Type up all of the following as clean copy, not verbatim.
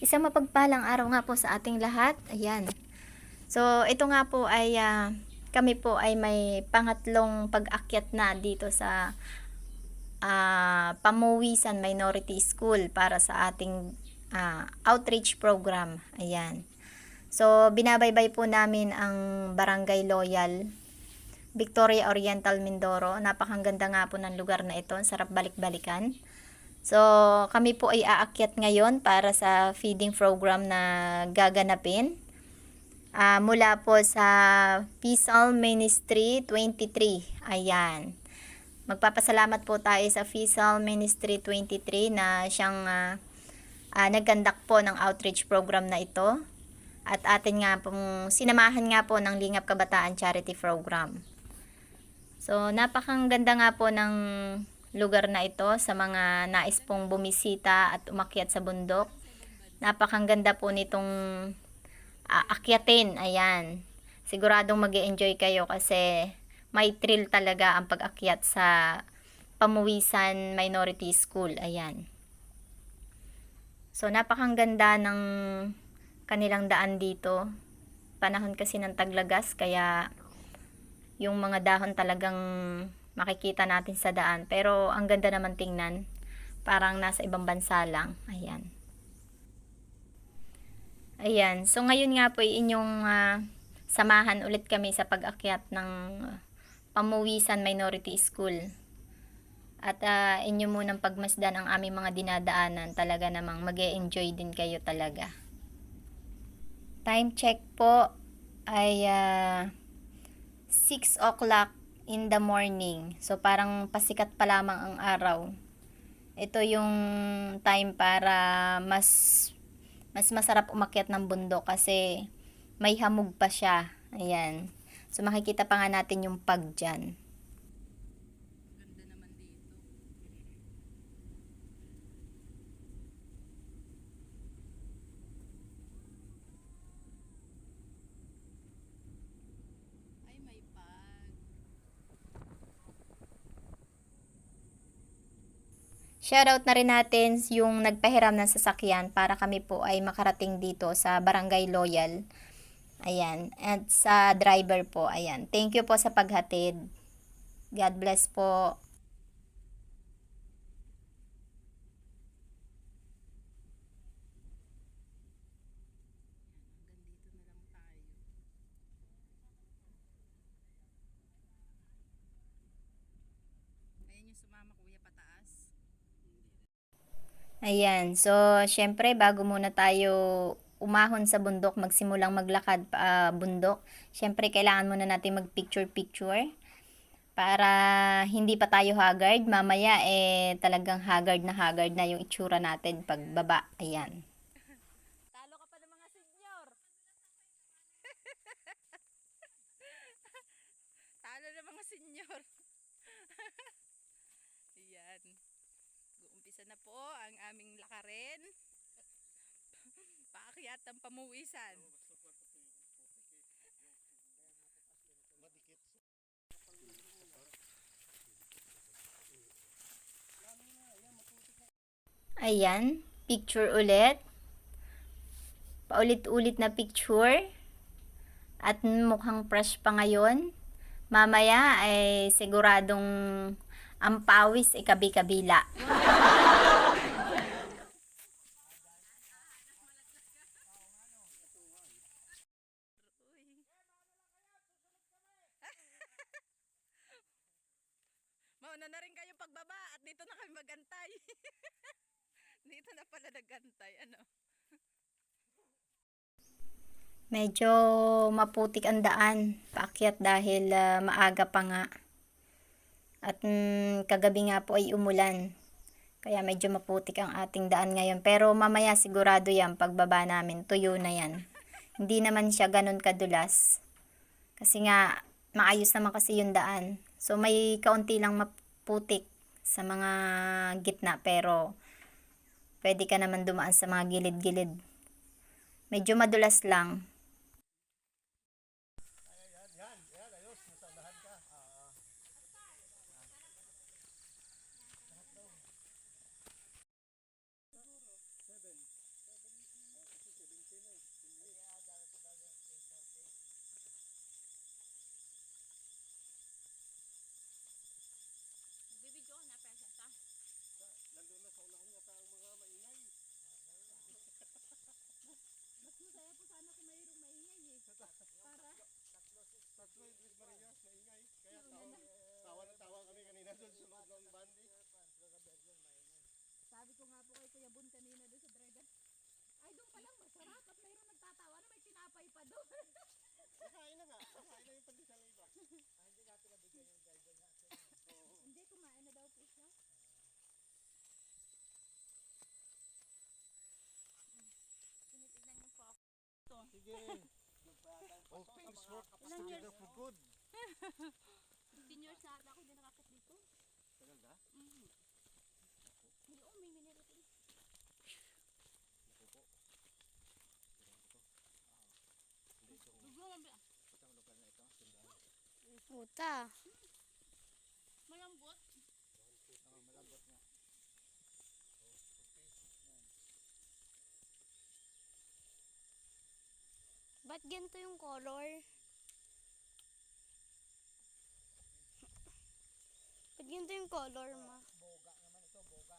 Isang mapagpalang araw nga po sa ating lahat. Ayan. So, ito nga po ay kami po ay may pangatlong pag-akyat na dito sa Pamuwisan Minority School para sa ating outreach program. Ayan. So, binabaybay po namin ang Barangay Loyal, Victoria Oriental, Mindoro. Napakaganda nga po ng lugar na ito. Sarap balik-balikan. So, kami po ay aakyat ngayon para sa feeding program na gaganapin. Mula po sa Fisal Ministry 23. Ayan. Magpapasalamat po tayo sa Fisal Ministry 23 na siyang nagkandak po ng outreach program na ito. At atin nga pong sinamahan nga po ng Lingap Kabataan Charity Program. So, napakang ganda nga po ng lugar na ito sa mga nais pong bumisita at umakyat sa bundok. Napakang ganda po nitong akyatin. Ayan. Siguradong mag-e-enjoy kayo kasi may thrill talaga ang pag-akyat sa Pamuwisan Minority School. Ayan. So, napakang ganda ng kanilang daan dito. Panahon kasi ng taglagas kaya yung mga dahon talagang makikita natin sa daan. Pero ang ganda naman tingnan. Parang nasa ibang bansa lang. Ayan. Ayan. So ngayon nga po inyong samahan ulit kami sa pag-akyat ng Pamuwisan Minority School. At inyo munang pagmasdan ang aming mga dinadaanan. Talaga namang mag-e-enjoy din kayo talaga. Time check po ay 6 o'clock in the morning. So, parang pasikat pa lamang ang araw. Ito yung time para mas masarap umakyat ng bundok kasi may hamog pa siya. Ayan. So, makikita pa nga natin yung pag dyan. Shoutout na rin natin yung nagpahiram ng sasakyan para kami po ay makarating dito sa Barangay Loyal. Ayan. At sa driver po. Ayan. Thank you po sa paghatid. God bless po. Ayan. So, syempre, bago muna tayo umahon sa bundok, magsimulang maglakad bundok, syempre, kailangan muna natin mag-picture-picture para hindi pa tayo haggard. Mamaya, talagang haggard na yung itsura natin pagbaba. Ayan. Talo ka pa ng mga senior. Talo ng mga senior. Ayan. Uumpisa na po ang aming lakarin. Paakyat ang pamuwisan. Ayan. Picture ulit. Paulit-ulit na picture. At mukhang fresh pa ngayon. Mamaya ay siguradong ang pawis ay kabi-kabila. Mauna na rin kayo pagbaba at dito na kami magantay. Dito na pala nagantay. Ano? Medyo maputik ang daan paakyat dahil maaga pa nga. At kagabi nga po ay umulan. Kaya medyo maputik ang ating daan ngayon. Pero mamaya sigurado yan pagbaba namin. Tuyo na yan. Hindi naman siya ganun kadulas. Kasi nga maayos naman kasi yung daan. So may kaunti lang maputik sa mga gitna. Pero pwede ka naman dumaan sa mga gilid-gilid. Medyo madulas lang. Sabi ko nga po kay Kuya Bun kanina doon sa Dragon. Ay, doon pa lang masarap at mayroong nagtatawa na may tinapay pa doon. Nakain na nga. Nakain na yung pandesal iba. Hindi, kumain na daw po siya. Tinitignan niyo po ako. Sige. All things work together for good. 15 years na ako hindi nakakit dito. Tagal na? Hindi, oh, may minirating. Naku po. Hindi itong Gugulan ba? isang lugar na ito. Tindahan. Puta. Malambot. Malambot nga. Ba't ganito yung color? Ba't ganito yung color, ma? Boga naman ito. Boga.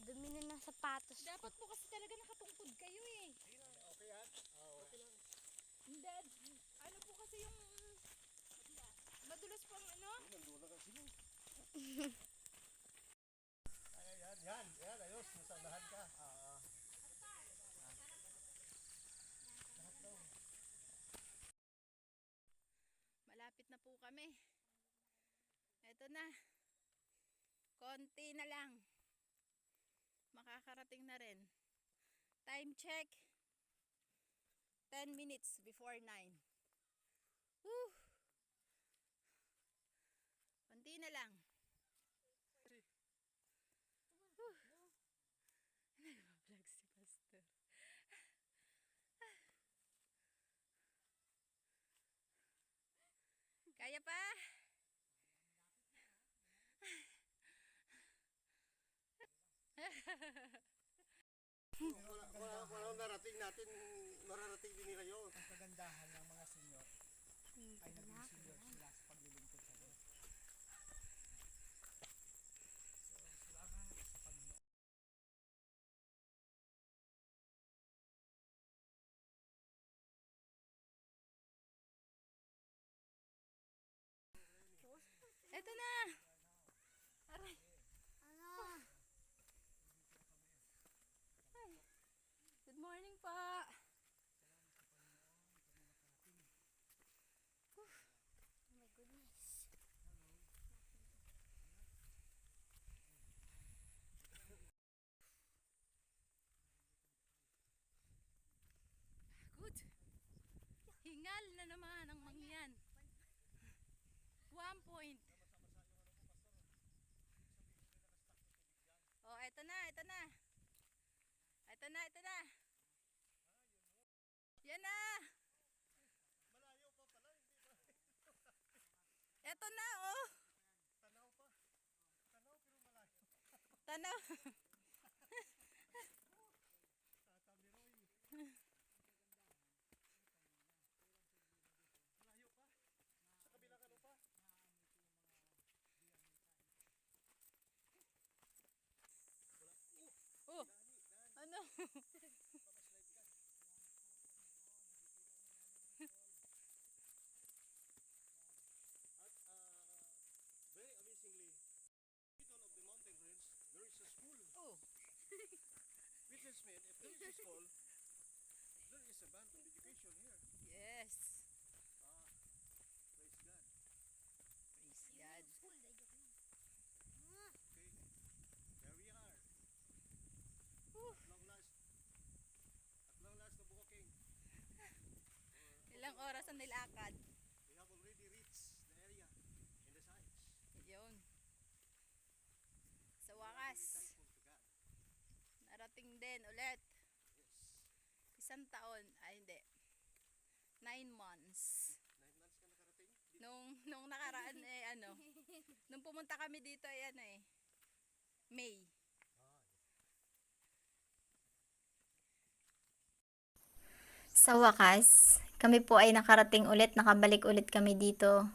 Dumi na ng sapatos. Dapat po kasi talaga nakatungkod kayo eh. Okay yan? Okay lang. Hindi, ano po kasi yung madulas pang ano? Nandun na kasi yun. Yan. Ayos. Nasanahan ka. Malapit na po kami. Eto na. Konti na lang. Makakarating na rin. Time check. 10 minutes before 9. Woo! Konti na lang. Woo! Nag-vlog si Pastor. Kaya pa? Wala narating natin. Mararating din nila yun. Ang kagandahan ng mga senior ay naging senior sila sa paglilingkod sa Diyos. So, salamat sa Panginoon. Eto na! Aray! Ay. Good morning pa! Oh my goodness. Good! Hingal na naman ang mangyan. 1 point. Oh, eto na, eto na. Eto na, eto na. Yan na. Malayo pa pala. Eto na, oh. Tanaw pa. Tanaw pero malayo. Tanaw. Tatamiroy. Malayo pa. Sa kabilang ano pa. Oh. Ano? At very amazingly, middle of the mountain range, there is a school. Oh. Which is mean, if there is a school, there is a band of education here. Yes. Praise God. Praise God. Okay, there we are. At long last na buhaking. Ilang oras ang nilakad? We have already reached the area in the sides. Yun. Sa We are wakas, very thankful to God. narating din ulit. Yes. Isang taon, ay hindi. 9 months. 9 months ka nakarating? Nung nakaraan eh ano, nung pumunta kami dito ay ano eh, May. Sa wakas, kami po ay nakarating ulit, nakabalik ulit kami dito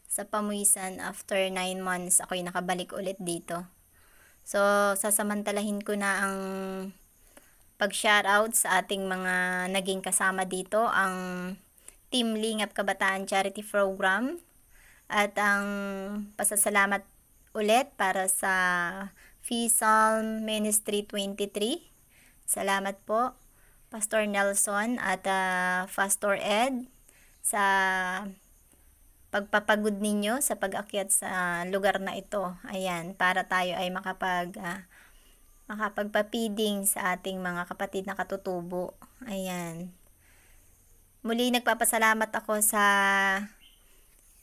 sa Pamuisan. After 9 months, ako'y nakabalik ulit dito. So, sasamantalahin ko na ang pag-shoutout sa ating mga naging kasama dito, ang Team Lingap Kabataan Charity Program, At ang pasasalamat ulit para sa Psalm Ministry 23. Salamat po, Pastor Nelson at Pastor Ed, sa pagpapagod ninyo sa pag-akyat sa lugar na ito. Ayan, para tayo ay makapagpapiding sa ating mga kapatid na katutubo. Ayan. Muli nagpapasalamat ako sa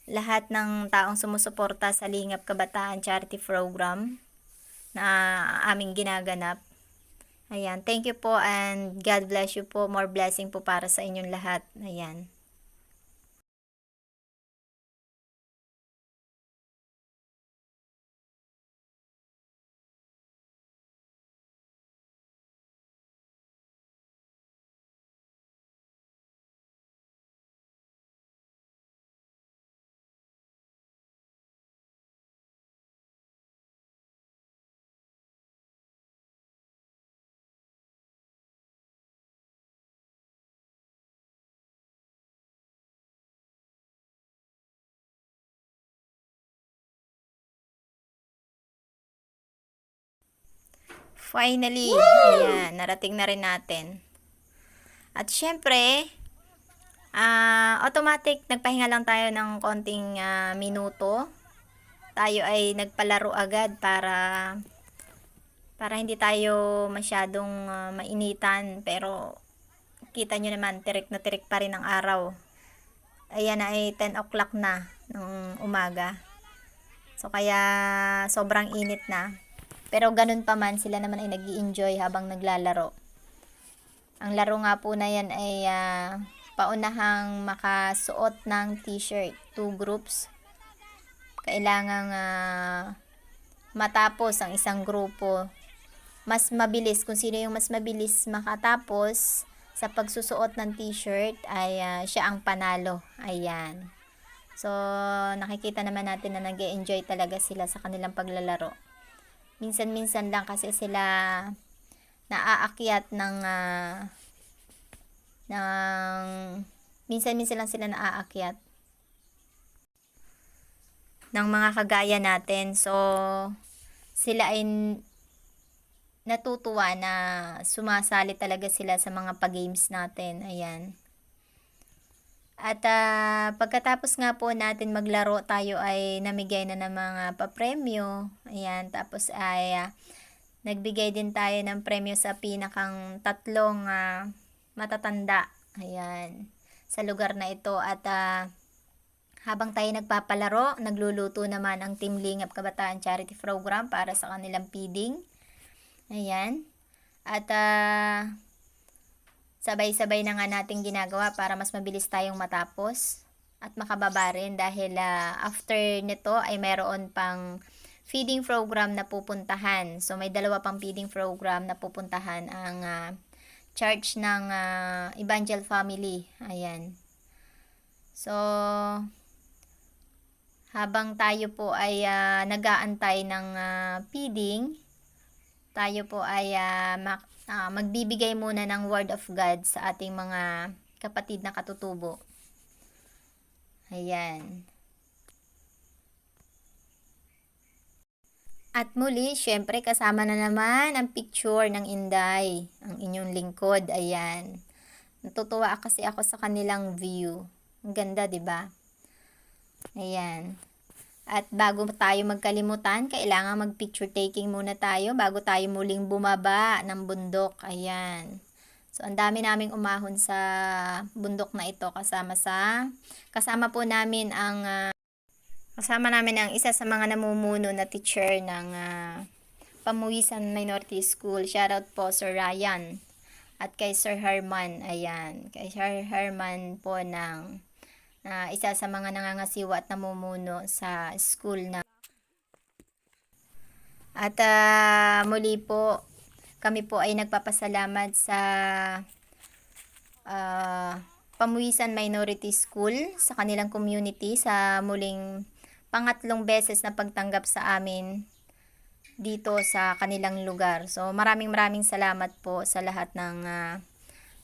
lahat ng taong sumusuporta sa Lingap Kabataan Charity Program na aming ginaganap. Ayan, thank you po and God bless you po. More blessing po para sa inyong lahat. Ayan. Finally, ayan, narating na rin natin. At syempre, automatic, nagpahinga lang tayo ng konting minuto. Tayo ay nagpalaro agad para hindi tayo masyadong mainitan. Pero, kita nyo naman, tirik na tirik pa rin ang araw. Ayan ay 10 o'clock na ng umaga. So, kaya sobrang init na. Pero ganun pa man, sila naman ay nag-i-enjoy habang naglalaro. Ang laro nga po na yan ay paunahang makasuot ng t-shirt. 2 groups. Kailangang matapos ang isang grupo. Mas mabilis, kung sino yung mas mabilis makatapos sa pagsusuot ng t-shirt ay siya ang panalo. Ayan. So, nakikita naman natin na nag-e-enjoy talaga sila sa kanilang paglalaro. Minsan-minsan lang kasi sila naaakyat minsan-minsan lang sila naaakyat ng mga kagaya natin. So, sila ay natutuwa na sumasali talaga sila sa mga pag-games natin. Ayan. At pagkatapos nga po natin maglaro, tayo ay namigay na ng mga papremyo. Ayan, tapos ay nagbigay din tayo ng premyo sa pinakang 3 matatanda. Ayan, sa lugar na ito. At habang tayo nagpapalaro, nagluluto naman ang Team Lingap Kabataan Charity Program para sa kanilang feeding. Ayan. At sabay-sabay na nga natin ginagawa para mas mabilis tayong matapos at makababa rin dahil after nito ay mayroon pang feeding program na pupuntahan. So may 2 pang feeding program na pupuntahan ang church ng Evangel Family. Ayan. So habang tayo po ay nag-aantay ng feeding, tayo po ay magbibigay muna ng Word of God sa ating mga kapatid na katutubo. Ayan. At muli, syempre kasama na naman ang picture ng Inday, ang inyong lingkod. Ayan. Natutuwa kasi ako sa kanilang view. Ang ganda, 'di ba? Ayan. At bago tayo magkalimutan, kailangan mag-picture taking muna tayo bago tayo muling bumaba ng bundok. Ayan. So, ang dami naming umahon sa bundok na ito kasama po namin ang isa sa mga namumuno na teacher ng Pamuisan Minority School. Shoutout po Sir Ryan at kay Sir Herman. Ayan. Kay Sir Herman po ng isa sa mga nangangasiwa at namumuno sa school na. At muli po, kami po ay nagpapasalamat sa Pamuisan Minority School sa kanilang community sa muling pangatlong beses na pagtanggap sa amin dito sa kanilang lugar. So maraming salamat po sa lahat ng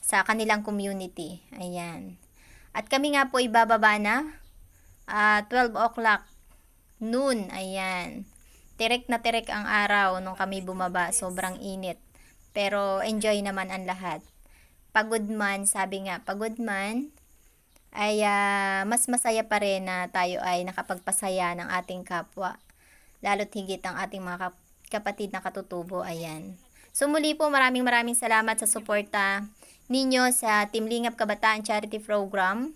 sa kanilang community. Ayan. At kami nga po ibababa na 12 o'clock, noon, ayan. Tirik na tirik ang araw nung kami bumaba, sobrang init. Pero enjoy naman ang lahat. Pagod man, sabi nga, pagod man, ay mas masaya pa rin na tayo ay nakapagpasaya ng ating kapwa. Lalo't higit ang ating mga kapatid na katutubo, ayan. So muli po, maraming salamat sa suporta ninyo sa Team Lingap Kabataan Charity Program.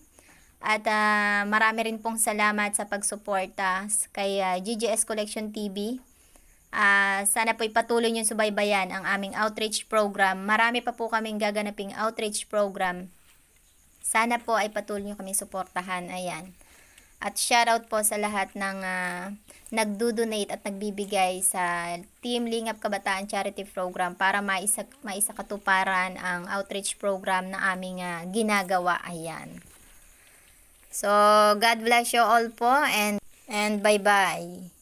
At marami rin pong salamat sa pagsuporta kay GGS Collection TV. Sana po'y patuloy nyo subaybayan ang aming outreach program. Marami pa po kaming gaganaping outreach program. Sana po ay patuloy nyo kami suportahan. Ayan. At shoutout po sa lahat ng nagdo-donate at nagbibigay sa Team Lingap Kabataan Charity Program para maisakatuparan ang outreach program na aming ginagawa. Ayan. So, God bless you all po and bye-bye.